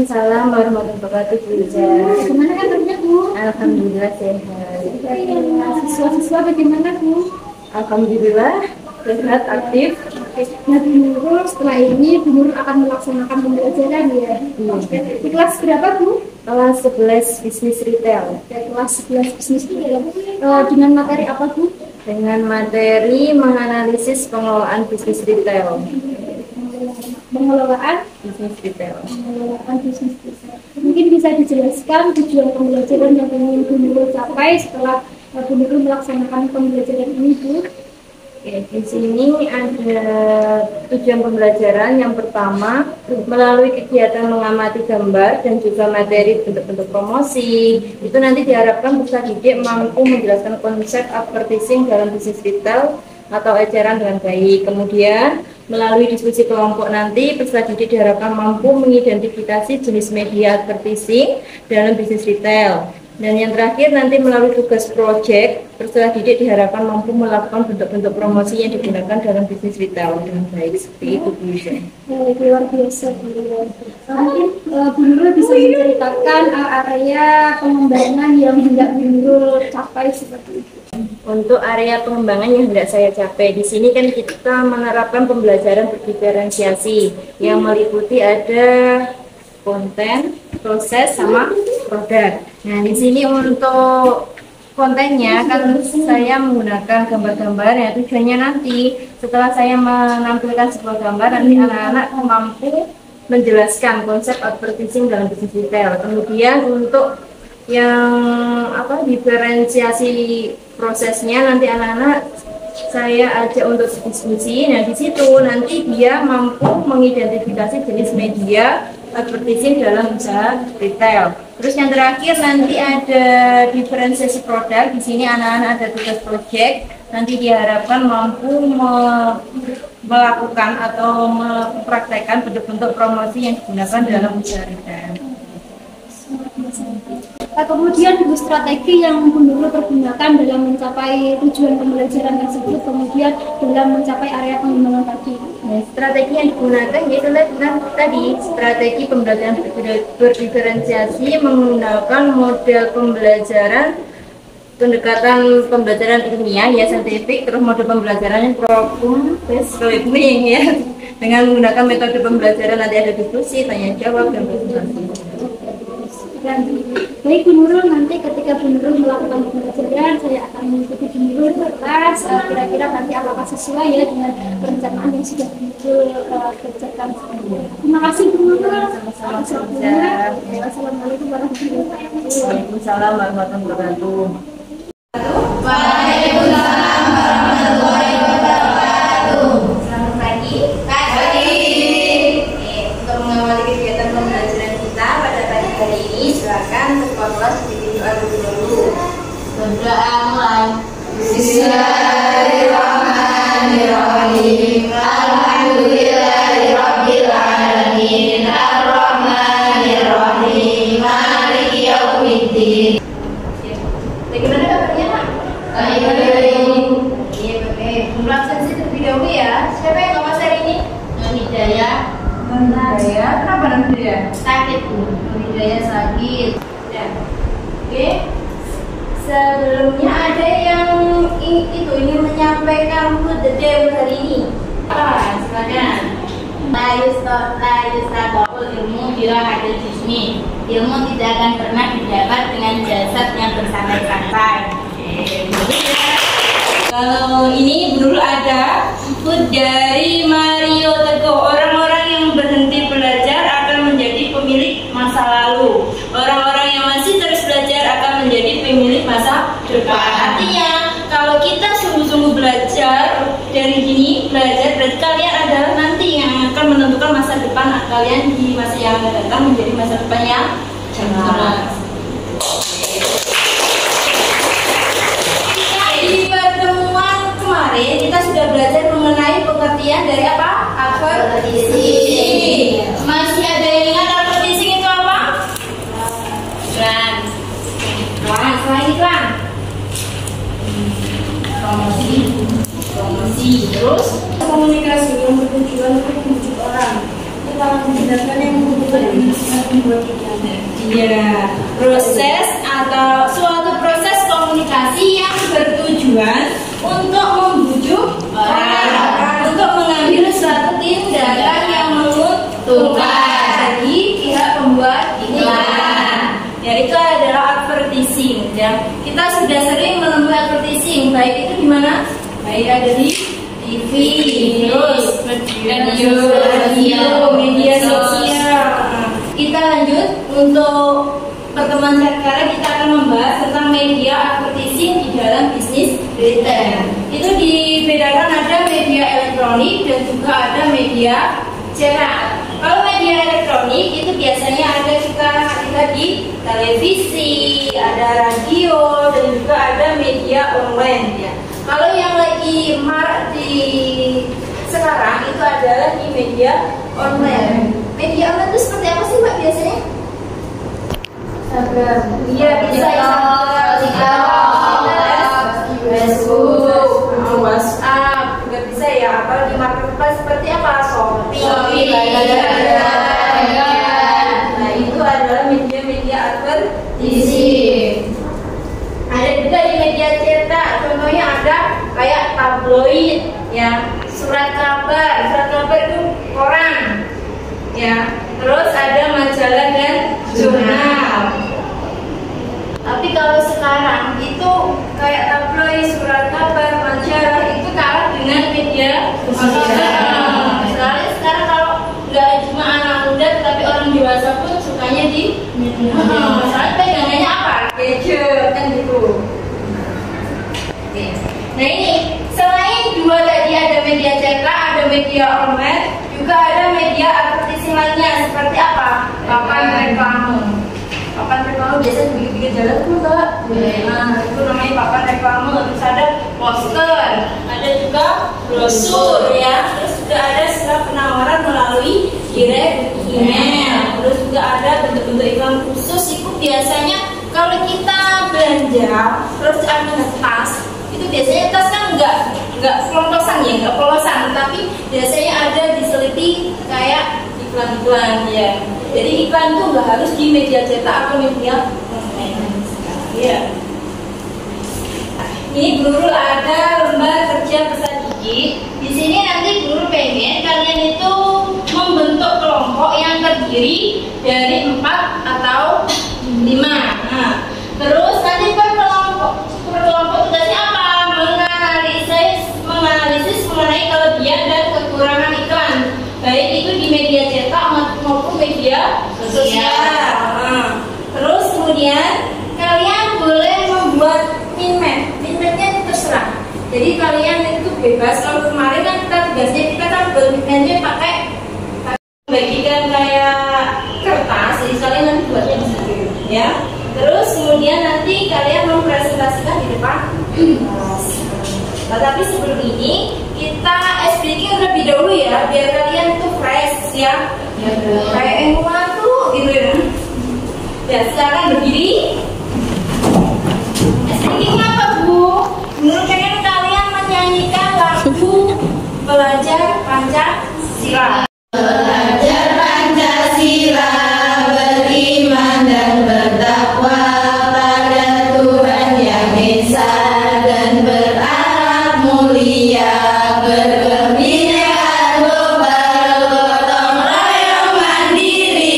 Waalaikumsalam warahmatullahi wabarakatuh, Bu Ica. Gimana kabarnya, Bu? Alhamdulillah sehat. Siswa-siswa bagaimana, Bu? Alhamdulillah sehat, aktif. Nah, Bu Nurul, setelah ini Bu Nurul akan melaksanakan pembelajaran ya? Di kelas berapa, Bu? Kelas 11 bisnis retail. Kelas 11 bisnis retail. Dengan materi apa, Bu? Dengan materi menganalisis pengelolaan bisnis retail. Pengelolaan Bisnis retail. Mungkin bisa dijelaskan tujuan pembelajaran yang ingin Bu Nurul capai setelah Bu Nurul melaksanakan pembelajaran ini, Bu? Oke, di sini ada tujuan pembelajaran. Yang pertama, melalui kegiatan mengamati gambar dan juga materi bentuk-bentuk promosi, itu nanti diharapkan peserta didik mampu menjelaskan konsep advertising dalam bisnis retail atau eceran dengan baik. Kemudian, melalui diskusi kelompok nanti, peserta didik diharapkan mampu mengidentifikasi jenis media advertising dalam bisnis retail. Dan yang terakhir nanti melalui tugas proyek, peserta didik diharapkan mampu melakukan bentuk-bentuk promosi yang digunakan dalam bisnis retail dengan baik. Seperti itu, Bu Ica. Luar biasa, Bu Nurul. Mungkin Bu Nurul bisa menceritakan area pengembangan yang hendak Bu Nurul capai seperti itu. Untuk area pengembangan yang hendak saya capai, di sini kan kita menerapkan pembelajaran berdiferensiasi yang meliputi ada konten, proses, sama produk. Nah, di sini untuk kontennya kan saya menggunakan gambar-gambar ya, tujuannya nanti setelah saya menampilkan sebuah gambar, nanti anak-anak mampu menjelaskan konsep advertising dalam bisnis retail. Kemudian untuk yang diferensiasi prosesnya, nanti anak-anak saya ajak untuk diskusi. Nah, di situ nanti dia mampu mengidentifikasi jenis media advertising dalam usaha retail. Terus yang terakhir nanti ada diferensiasi produk. Di sini anak-anak ada tugas proyek. Nanti diharapkan mampu melakukan atau mempraktekkan bentuk-bentuk promosi yang digunakan dalam usaha retail. Kemudian Bu, strategi yang Bu Nurul pergunakan dalam mencapai tujuan pembelajaran tersebut, kemudian dalam mencapai area pengembangan tadi. Nah, strategi yang digunakan yaitu tadi strategi pembelajaran berdiferensiasi menggunakan model pembelajaran pendekatan pembelajaran ilmiah ya, saintifik, terus model pembelajaran yang problem based learning ya, dengan menggunakan metode pembelajaran nanti ada diskusi, tanya jawab, dan presentasi. Baik Bu Nurul, nanti ketika Bu Nurul melakukan pembelajaran, saya akan mengikuti Bu Nurul ke kelas. Kira-kira nanti apakah sesuai ya dengan perencanaan yang sudah Bu Nurul kerjakan sebelumnya. Terima kasih Bu Nurul. Assalamualaikum warahmatullahi wabarakatuh. Waalaikumsalam warahmatullahi wabarakatuh. Waalaikumsalam warahmatullahi wabarakatuh. Selamat pagi. Untuk mengawali kegiatan pembelajaran kita pada pagi hari ini, silakan ketua kelas dipimpin doa dulu. Berdoa mulai. Bismillahirrahmanirrahim. Alhamdulillahirabbil alamin. Arrahmanirrahim. Maliki yaumiddin. Bagaimana kabarnya, Pak? Baik. Iya, baik. Absensi terlebih dahulu ya. Siapa yang nggak mas hari ini? Non Hidayah. Non Hidayah. Kenapa Non Hidayah? Sakit, Bu. Non Hidayah sakit. Ya. Oke. Sebelumnya ada yang ingin menyampaikan food the day hari ini. Silakan. La yustaqul ilmu bila ada jismi. Ilmu tidak akan pernah didapat dengan jasad yang bersantai-santai. Kalau ini dulu ada food dari Mario Teguh. Orang-orang yang berhenti belajar akan menjadi pemilik masa lalu. Orang-orang yang masih terus belajar akan menjadi pemilik masa depan. Artinya kalau kita sungguh-sungguh belajar dari gini, belajar berarti kalian adalah nanti yang akan menentukan masa depan kalian di masa yang akan datang, menjadi masa depan yang cerah. Di pertemuan kemarin kita sudah belajar mengenai pengertian dari apa? Advertising. Masih ada yang ingat advertising itu apa? Iklan. Selain iklan, promosi, terus komunikasi yang bertujuan untuk membujuk orang. Iya, proses atau suatu proses komunikasi yang bertujuan untuk membujuk orang untuk mengambil suatu tindakan yang menguntungkan bagi pihak pembuat iklan. Ya, itu adalah advertising. Ya, kita sudah sering menemui advertising, baik itu di mana? Baik ada di TV, terus radio, media sosial. Kita lanjut untuk pertemuan sekarang, kita akan membahas tentang media advertising di dalam bisnis retail. Itu dibedakan ada media elektronik dan juga ada media cetak. Kalau media elektronik itu biasanya ada kita lihat di televisi, ada radio, dan juga ada media online ya. Kalau yang lagi marak di sekarang itu adalah di media online. Media online itu seperti apa sih Mbak biasanya? Iya, bisa Facebook, WhatsApp, juga bisa ya. Atau di marketplace seperti apa? Shopee, nah itu adalah media-media advertising. Ada juga di media cetak, contohnya ada kayak tabloid, ya, surat kabar itu koran, ya. Terus ada majalah dan jurnal. Tapi kalau sekarang itu kayak tabloid, surat kabar, majalah itu kalah dengan media sosial. Sekarang kalau nggak cuma anak muda, tapi orang dewasa pun sukanya di soalnya pegangannya apa? Gadget kan gitu. Oke. Nah ini selain dua tadi ada media cetak, ada media online, juga ada media advertising lainnya seperti apa? Papan reklame. Papan reklame biasanya di pinggir jalan tuh Mbak. Nah itu namanya papan reklame. Terus ada poster, ada juga brosur ya. Terus juga ada surat penawaran melalui direct email. Terus juga ada bentuk-bentuk iklan khusus. Itu biasanya kalau kita belanja terus ada tas, itu biasanya tas kan nggak pelontosan ya, nggak polosan, tapi biasanya ada diselipi kayak iklan-iklan ya. Jadi iklan itu nggak harus di media cetak atau media online. Ya. Ini Guru ada lembar kerja pesan gigi. Di sini nanti Guru pengen kalian itu membentuk kelompok yang terdiri dari 4 atau 5. Nah, terus nanti per kelompok tugasnya apa? Menganalisis mengenai kelebihan dan kekurangan iklan, baik itu di media cetak maupun media sosial. Terus kemudian kalian boleh membuat min-mapnya itu terserah. Jadi kalian itu bebas. Kalau kemarin kan tugasnya kita kan min-mapnya pakai bagikan kayak kertas, jadi kalian nanti buatnya di situ, ya. Terus kemudian nanti kalian mempresentasikan di depan kelas. Nah, tapi sebelum ini kita speaking terlebih dahulu ya, biar kalian tuh fresh ya, kayak yang tuh gitu ya. Ya silakan berdiri. Speaking apa Bu? Menurut kalian menyanyikan lagu Belajar Pancasila. Belajar Pancasila, beriman dan bertakwa pada Tuhan Yang Esa dan berakhlak mulia, berkebinekaan global, gotong royong mandiri,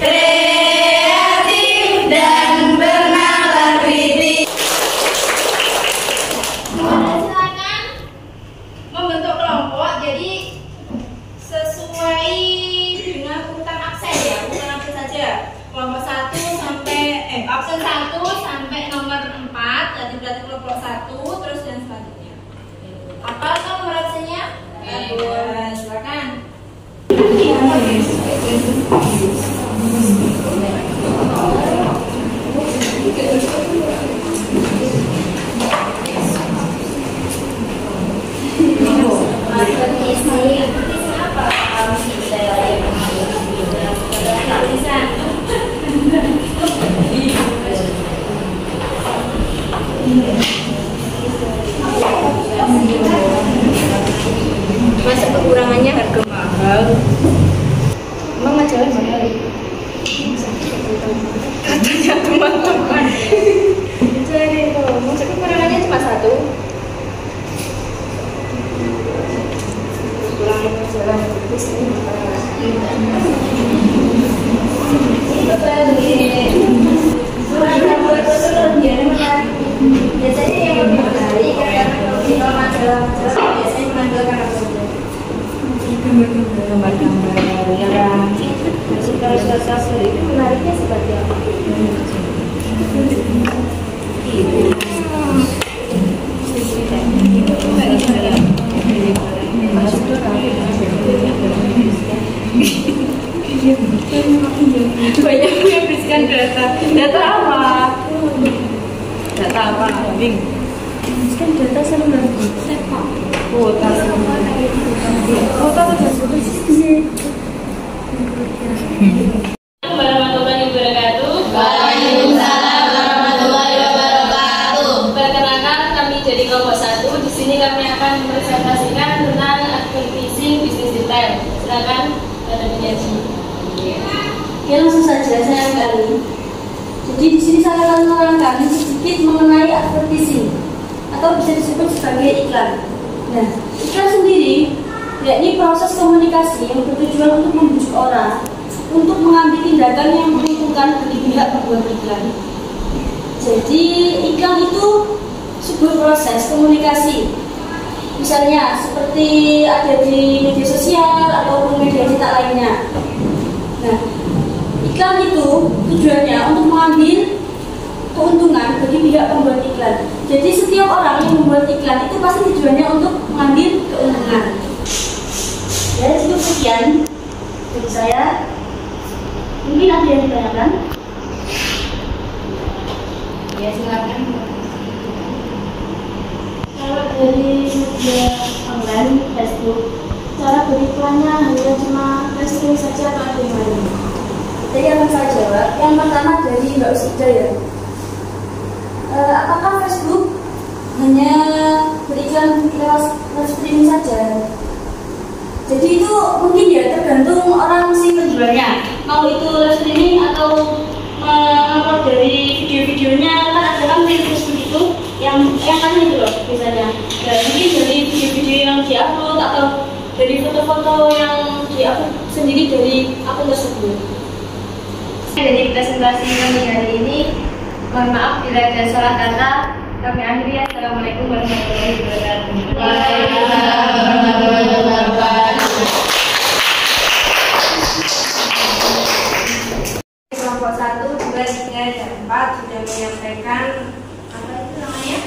kreatif dan bernalar kritis. Silakan membentuk kelompok. Jadi tahu. Emang majalah mana? Katanya teman-teman. Jadi loh, maksudnya kekurangannya cuma satu. Kurang majalah terus ini. Biasanya yang lebih menarik karena kalau majalah-majalah biasanya menampilkan apa saja? Gambar-gambar yang Kalau itu menariknya seperti apa? banyak menghabiskan data. Data apa? Data apa? Bing. Kan data sama Kuota. Kuota apa? Warahmatullahi wabarakatuh. Waalaikumsalam warahmatullahi wabarakatuh. Perkenalkan, kami dari kelompok 1. Di sini kami akan mempresentasikan tentang advertising bisnis detail. Silakan Pada Menyaji. Oke, langsung saja saya kali. Jadi di sini saya akan menerangkan sedikit mengenai advertising atau bisa disebut sebagai iklan. Nah, iklan sendiri yakni proses komunikasi yang bertujuan untuk membujuk orang untuk mengambil tindakan yang menguntungkan bagi pihak pembuat iklan. Jadi iklan itu sebuah proses komunikasi. Misalnya seperti ada di media sosial ataupun media cetak lainnya. Nah, iklan itu tujuannya untuk mengambil keuntungan bagi pihak pembuat iklan. Jadi setiap orang yang membuat iklan itu pasti tujuannya untuk mengambil keuntungan. Ya, cukup sekian dari saya. Mungkin ada yang ditanyakan? Ya, silakan. Kalau dari media online, Facebook, cara beriklannya hanya cuma posting saja atau ada yang lain? Jadi akan saya jawab. Yang pertama dari Mbak Usida ya. Apakah Facebook hanya beriklan lewat live streaming saja? Jadi itu mungkin ya tergantung orang si penjualnya. Mau itu live streaming atau mengupload dari video-videonya, kan ada kan di Facebook itu yang kan itu loh biasanya. Dan mungkin dari video-video yang diupload atau dari foto-foto yang diupload sendiri dari akun tersebut. Dari presentasi kami hari ini, mohon maaf bila ada salah kata. Kami akhiri. Assalamualaikum warahmatullahi wabarakatuh. Waalaikumsalam warahmatullahi wabarakatuh. Kelompok 1, 2, 3, dan 4 sudah menyampaikan apa itu namanya?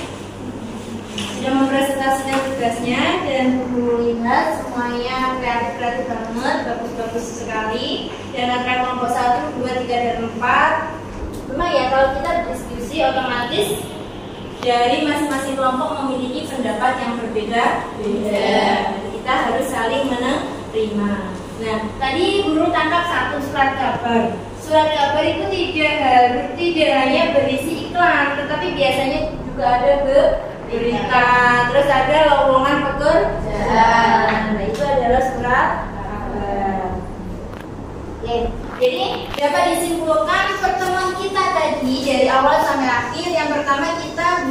Sudah mempresentasikan tugasnya dan lihat semuanya kreatif banget, bagus-bagus sekali. Dan antara kelompok 1, 2, 3, dan 4 memang ya kalau kita berdiskusi otomatis dari masing-masing kelompok memiliki pendapat yang berbeda-beda. Kita harus saling menerima. Nah, tadi guru tangkap satu surat kabar. Surat kabar itu tidak hanya berisi iklan, tetapi biasanya juga ada berita, terus ada lowongan pekerjaan. Nah, itu adalah surat kabar. Oke. Jadi dapat disimpulkan pertemuan kita tadi dari awal sampai akhir. Yang pertama kita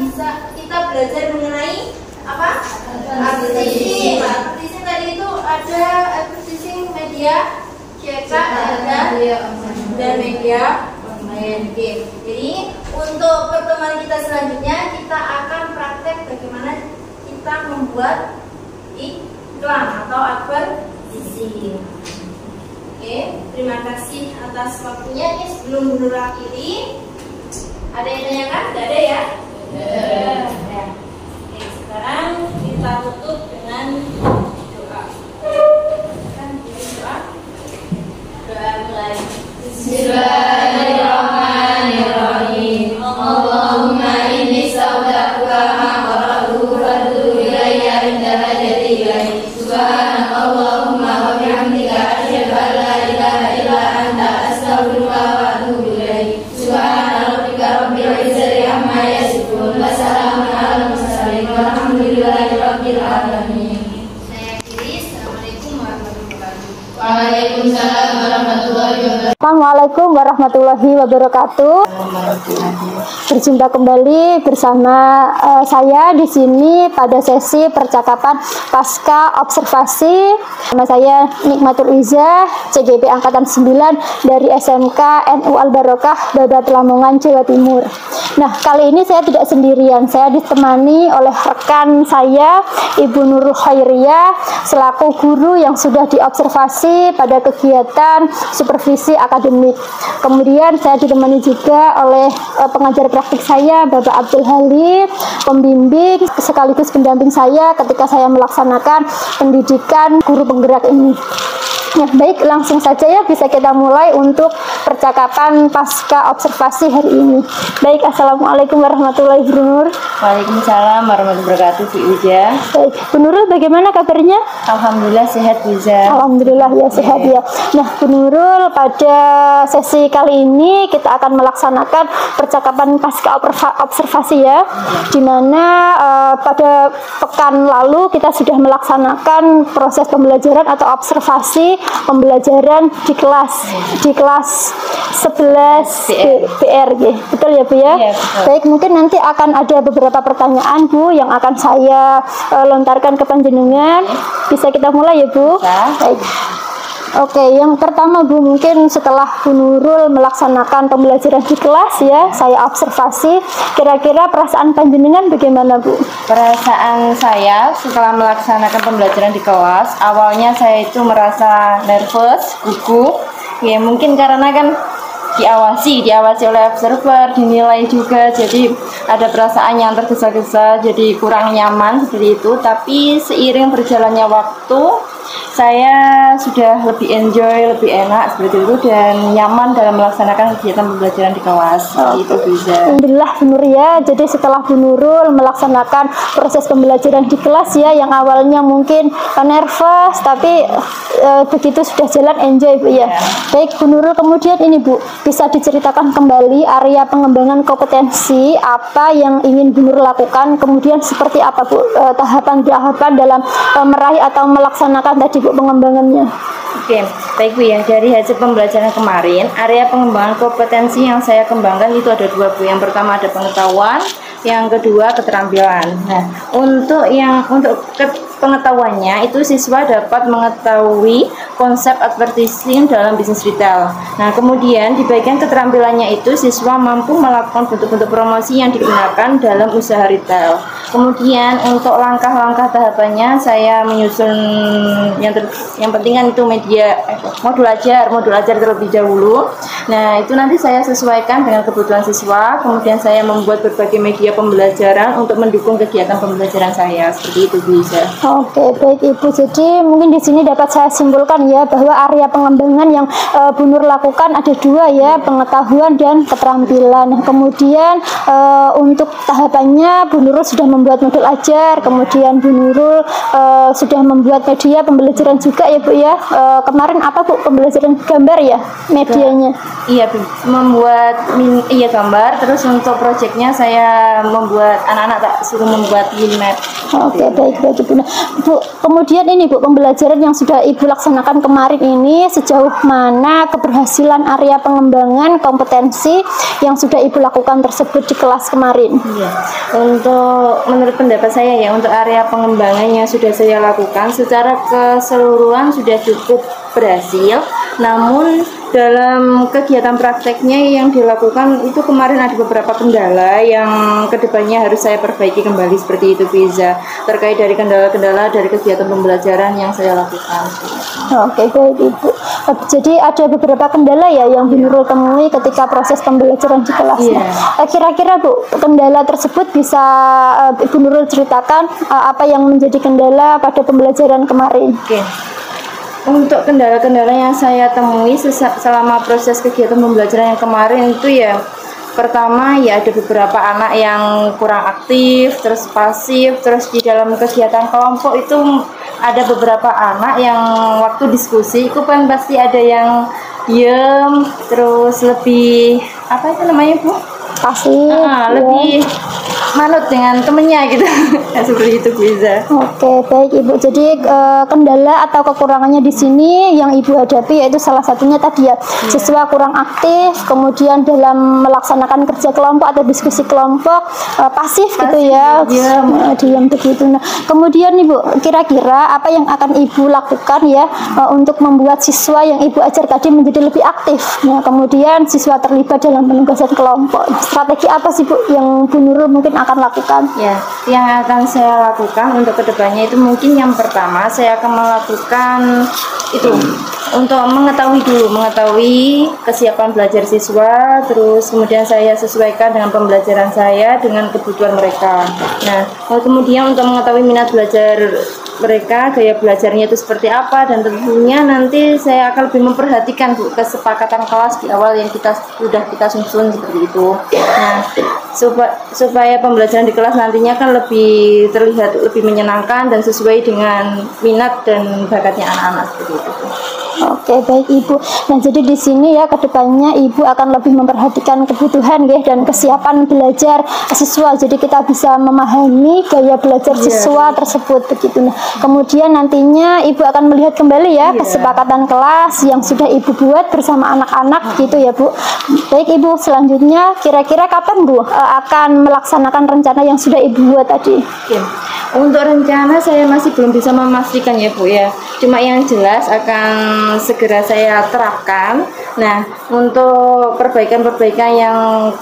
belajar mengenai apa? Advertising. Advertising tadi itu ada advertising media cetak dan media online. Jadi untuk pertemuan kita selanjutnya kita akan praktek bagaimana kita membuat iklan atau advertising. Oke, terima kasih atas waktunya. Ini sebelum Guru akhiri, ada yang tanyakan? Tidak ada ya? Ada. Oke, sekarang kita tutup dengan doa. Doa mulai. Bismillahirrahmanirrahim. Allahumma inni sa'udatuka ma'qara'u fadu ilayya inda hajati ilaih. Subhanaka Allahumma wa bihamdika asyhadu an la ilaha illa anta astaghfiruka wa atubu ilaik. Subhana rabbika rabbil izzati amma yasifun wa salamun alal mursalin walhamdulillahi rabbil alamin. Saya akhiri. Assalamualaikum warahmatullahi wabarakatuh. Waalaikumsalam warahmatullahi wabarakatuh. Assalamualaikum warahmatullahi wabarakatuh. Berjumpa kembali bersama saya di sini pada sesi percakapan pasca observasi. Nama saya Nikmatul Izzah, CGP Angkatan 9 dari SMK NU Al Barokah, Babat Lamongan, Jawa Timur. Nah, kali ini saya tidak sendirian. Saya ditemani oleh rekan saya, Ibu Nurul Khairiyah, selaku guru yang sudah diobservasi pada kegiatan supervisi akademik. Kemudian saya ditemani juga oleh pengajar praktik saya, Bapak Abdul Halid, pembimbing sekaligus pendamping saya ketika saya melaksanakan pendidikan guru penggerak ini. Nah, baik, langsung saja ya, bisa kita mulai untuk percakapan pasca observasi hari ini. Baik, Assalamualaikum warahmatullahi wabarakatuh. Waalaikumsalam warahmatullahi wabarakatuh, Bu Iza. Baik, Bu Nurul bagaimana kabarnya? Alhamdulillah sehat, Bu Iza. Alhamdulillah ya, sehat ya. Nah, Bu Nurul, pada sesi kali ini kita akan melaksanakan percakapan pasca observasi ya, di mana pada pekan lalu kita sudah melaksanakan proses pembelajaran atau observasi pembelajaran di kelas 11 PR ya. Betul ya, Bu ya? Iya, betul. Baik, mungkin nanti akan ada beberapa pertanyaan, Bu, yang akan saya lontarkan ke panjenengan. Bisa kita mulai ya, Bu? Bisa. Baik. Oke, yang pertama, Bu, mungkin setelah Bu Nurul melaksanakan pembelajaran di kelas ya, saya observasi, kira-kira perasaan panjenengan bagaimana, Bu? Perasaan saya setelah melaksanakan pembelajaran di kelas, awalnya saya itu merasa nervous, gugup. Ya mungkin karena kan diawasi oleh observer, dinilai juga, jadi ada perasaan yang tergesa-gesa, jadi kurang nyaman seperti itu. Tapi seiring berjalannya waktu, saya sudah lebih enjoy, lebih enak seperti itu, dan nyaman dalam melaksanakan kegiatan pembelajaran di kelas. Itu bisa. Alhamdulillah, Bu Nur ya. Jadi setelah Bu Nurul melaksanakan proses pembelajaran di kelas ya, yang awalnya mungkin nervous, tapi begitu sudah jalan enjoy, Bu ya. Baik, Bu Nurul, kemudian ini, Bu, bisa diceritakan kembali area pengembangan kompetensi apa yang ingin Bu Nurul lakukan, kemudian seperti apa, Bu, tahapan-tahapan dalam meraih atau melaksanakan tadi, Bu, pengembangannya. Oke, baik Bu ya. Dari hasil pembelajaran kemarin, area pengembangan kompetensi yang saya kembangkan itu ada dua, Bu. Yang pertama ada pengetahuan, yang kedua keterampilan. Nah, untuk pengetahuannya itu siswa dapat mengetahui konsep advertising dalam bisnis retail. Nah, kemudian di bagian keterampilannya itu siswa mampu melakukan bentuk-bentuk promosi yang digunakan dalam usaha retail. Kemudian untuk langkah-langkah tahapannya saya menyusun yang penting kan itu modul ajar terlebih dahulu. Nah, itu nanti saya sesuaikan dengan kebutuhan siswa. Kemudian saya membuat berbagai media pembelajaran untuk mendukung kegiatan pembelajaran saya. Seperti itu, Bu Iza. Oke, baik Ibu. Jadi mungkin di sini dapat saya simpulkan ya bahwa area pengembangan yang Bu Nur lakukan ada dua ya, pengetahuan dan keterampilan. Nah, kemudian untuk tahapannya Bu Nurul sudah membuat modul ajar, kemudian Bu Nurul sudah membuat media pembelajaran juga ya, Bu ya. Kemarin apa, Bu, pembelajaran gambar ya medianya? Iya, Bu. Gambar. Terus untuk proyeknya saya membuat anak-anak tak suruh membuat map. Oke, baik Bu. Nah, Bu, kemudian ini, Bu, pembelajaran yang sudah Ibu laksanakan kemarin ini sejauh mana keberhasilan area pengembangan kompetensi yang sudah Ibu lakukan tersebut di kelas kemarin? Iya. Menurut pendapat saya ya, untuk area pengembangan yang sudah saya lakukan secara keseluruhan sudah cukup berhasil. Namun dalam kegiatan prakteknya yang dilakukan itu kemarin ada beberapa kendala yang kedepannya harus saya perbaiki kembali seperti itu, Biza, terkait dari kendala-kendala dari kegiatan pembelajaran yang saya lakukan. Oke, baik Ibu. Jadi ada beberapa kendala ya yang Bu Nurul temui ketika proses pembelajaran di kelas. Kira-kira, Bu, kendala tersebut bisa Ibu Nurul ceritakan apa yang menjadi kendala pada pembelajaran kemarin? Oke. Untuk kendala-kendala yang saya temui selama proses kegiatan pembelajaran yang kemarin itu ya, pertama ya ada beberapa anak yang kurang aktif, terus pasif, terus di dalam kegiatan kelompok itu ada beberapa anak yang waktu diskusi itu kan pasti ada yang diem, terus lebih apa itu namanya, Bu? Pasif. Lebih manut dengan temennya gitu. Ya, seperti itu Bu Iza. Oke, baik Ibu. Jadi kendala atau kekurangannya di sini yang Ibu hadapi yaitu salah satunya tadi ya, siswa kurang aktif, kemudian dalam melaksanakan kerja kelompok atau diskusi kelompok pasif gitu ya, diam begitu. Nah, kemudian Ibu, kira-kira apa yang akan Ibu lakukan ya untuk membuat siswa yang Ibu ajar tadi menjadi lebih aktif? Nah, kemudian siswa terlibat dalam penugasan kelompok. Strategi apa sih Bu yang Bu Nurul mungkin akan lakukan? Ya, yang akan saya lakukan untuk kedepannya itu mungkin yang pertama saya akan melakukan itu untuk mengetahui kesiapan belajar siswa, terus kemudian saya sesuaikan dengan pembelajaran saya dengan kebutuhan mereka. Nah, kemudian untuk mengetahui minat belajar mereka, gaya belajarnya itu seperti apa, dan tentunya nanti saya akan lebih memperhatikan Bu kesepakatan kelas di awal yang kita susun seperti itu. Nah, supaya pembelajaran di kelas nantinya kan lebih terlihat lebih menyenangkan dan sesuai dengan minat dan bakatnya anak-anak seperti itu. Oke, baik Ibu. Nah, jadi di sini ya kedepannya Ibu akan lebih memperhatikan kebutuhan ya dan kesiapan belajar siswa. Jadi kita bisa memahami gaya belajar siswa tersebut begitu. Nah, kemudian nantinya Ibu akan melihat kembali ya kesepakatan kelas yang sudah Ibu buat bersama anak-anak gitu ya Bu. Baik Ibu, selanjutnya kira-kira kapan Bu akan melaksanakan rencana yang sudah Ibu buat tadi? Oke. Untuk rencana saya masih belum bisa memastikan ya Bu ya. Cuma yang jelas akan segera saya terapkan. Nah, untuk perbaikan-perbaikan yang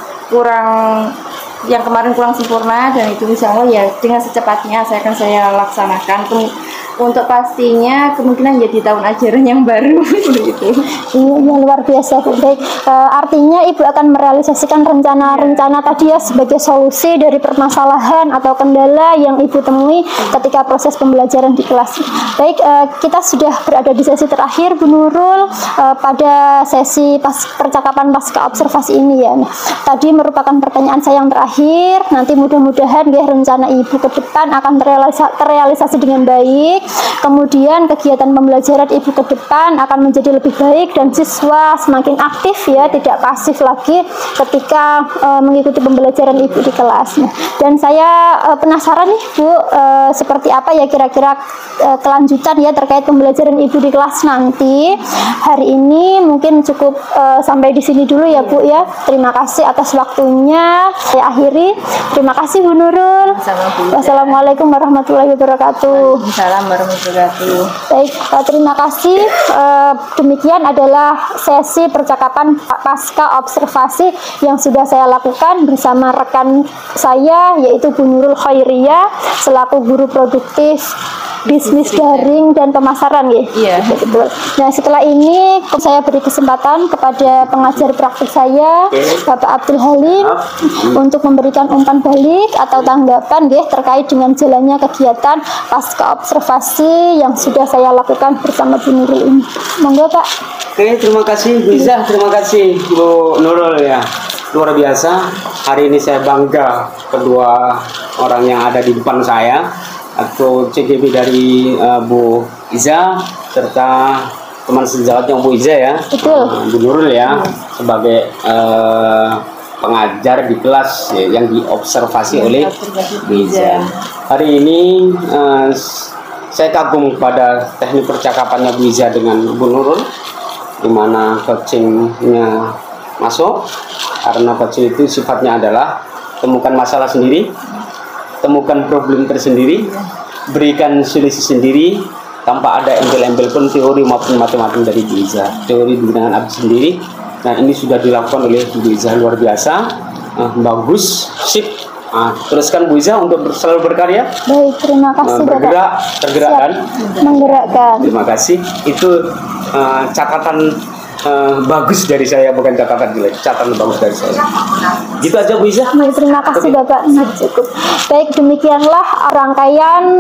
kemarin kurang sempurna dan itu insya Allah ya dengan secepatnya akan saya laksanakan. Untuk pastinya kemungkinan jadi tahun ajaran yang baru begitu. Iya, luar biasa Bu. Baik, artinya Ibu akan merealisasikan rencana-rencana tadi ya sebagai solusi dari permasalahan atau kendala yang Ibu temui ketika proses pembelajaran di kelas. Baik, kita sudah berada di sesi terakhir Bu Nurul pada sesi percakapan pasca observasi ini ya. Nah, tadi merupakan pertanyaan saya yang terakhir. Nanti mudah-mudahan ya rencana Ibu ke depan akan terrealisasi dengan baik. Kemudian kegiatan pembelajaran Ibu ke depan akan menjadi lebih baik dan siswa semakin aktif ya, tidak pasif lagi ketika mengikuti pembelajaran Ibu di kelas. Dan saya penasaran nih Bu, seperti apa ya kira-kira kelanjutan ya terkait pembelajaran Ibu di kelas nanti. Hari ini mungkin cukup sampai di sini dulu ya Bu ya. Terima kasih atas waktunya. Saya akhiri. Terima kasih Bu Nurul. Wassalamualaikum warahmatullahi wabarakatuh. Waalaikumsalam warahmatullahi wabarakatuh. Baik, terima kasih. Demikian adalah sesi percakapan pasca observasi yang sudah saya lakukan bersama rekan saya yaitu Bu Nurul Khairiyah selaku guru produktif bisnis daring dan pemasaran ya. Iya. Betul. Nah, setelah ini saya beri kesempatan kepada pengajar praktik saya Bapak Abdul Halim untuk memberikan umpan balik atau tanggapan ya terkait dengan jalannya kegiatan pasca observasi yang sudah saya lakukan bersama Bu Nurul ini. Monggo Pak. Oke, terima kasih Bu Iza, terima kasih Bu Nurul ya. Luar biasa. Hari ini saya bangga kedua orang yang ada di depan saya, atau CGB dari Bu Iza serta teman sejawatnya Bu Iza ya. Betul. Bu Nurul ya sebagai pengajar di kelas ya, yang diobservasi oleh Bu Iza. Hari ini saya kagum pada teknik percakapannya Bu Iza dengan Bu Nurul, di mana coachingnya masuk, karena coaching itu sifatnya adalah temukan masalah sendiri, temukan problem tersendiri, berikan solusi sendiri tanpa ada embel-embel pun teori maupun matematika dari Bu Iza. Teori dengan abdi sendiri. Nah, ini sudah dilakukan oleh Bu Iza, luar biasa, bagus, sip. Teruskan Bu Iza untuk selalu berkarya. Baik, terima kasih bergerak, tergerakkan, menggerakkan. Terima kasih. Itu catatan bagus dari saya, bukan catatan jelek, catatan bagus dari saya. Gitu aja Bu Iza. Terima kasih Bapak. Cukup. Baik, demikianlah rangkaian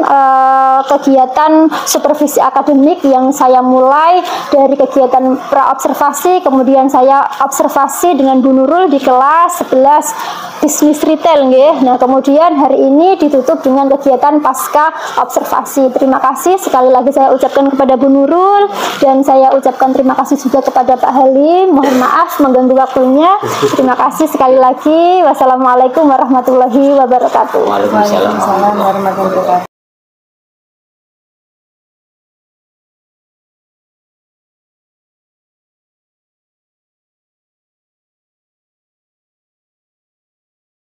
kegiatan supervisi akademik yang saya mulai dari kegiatan pra-observasi, kemudian saya observasi dengan Bu Nurul di kelas 11 bisnis retail nggih. Nah, kemudian hari ini ditutup dengan kegiatan pasca observasi. Terima kasih sekali lagi saya ucapkan kepada Bu Nurul, dan saya ucapkan terima kasih juga kepada Pak Halim. Mohon maaf mengganggu waktunya. Terima kasih sekali lagi. Wassalamualaikum warahmatullahi wabarakatuh. Waalaikumsalam warahmatullahi wabarakatuh.